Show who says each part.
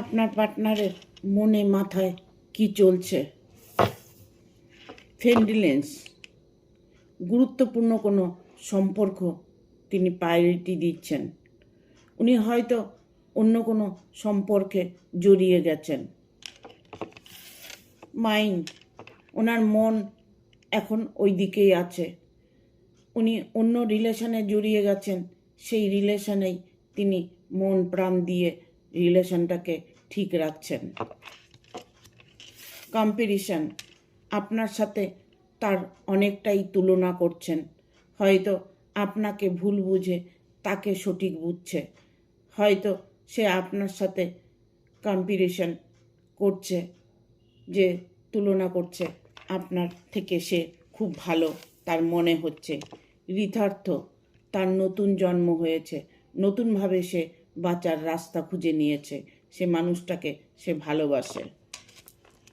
Speaker 1: আপনার পার্টনারের মনে মাথায় কি চলছে? ফ্রেন্ডলিনেস, গুরুত্বপূর্ণ কোনো সম্পর্ক তিনি প্রায়োরিটি দিচ্ছেন। উনি হয়তো অন্য কোনো সম্পর্কে জড়িয়ে গেছেন। মাইন্ড, ওনার মন এখন ওই দিকেই আছে। উনি অন্য রিলেশনে জড়িয়ে গেছেন, সেই রিলেশনেই তিনি মন প্রাণ দিয়ে রিলেশনটাকে ঠিক রাখছেন। কম্পারিশন, আপনার সাথে তার অনেকটাই তুলনা করছেন। হয়তো আপনাকে ভুল বুঝে তাকে সঠিক বুঝছে। হয়তো সে আপনার সাথে কম্পারিশন করছে, যে তুলনা করছে আপনার থেকে সে খুব ভালো তার মনে হচ্ছে। হৃদ্যার্থ, তার নতুন জন্ম হয়েছে, নতুনভাবে সে বাঁচার রাস্তা খুঁজে নিয়েছে, সে মানুষটাকে সে ভালোবাসে।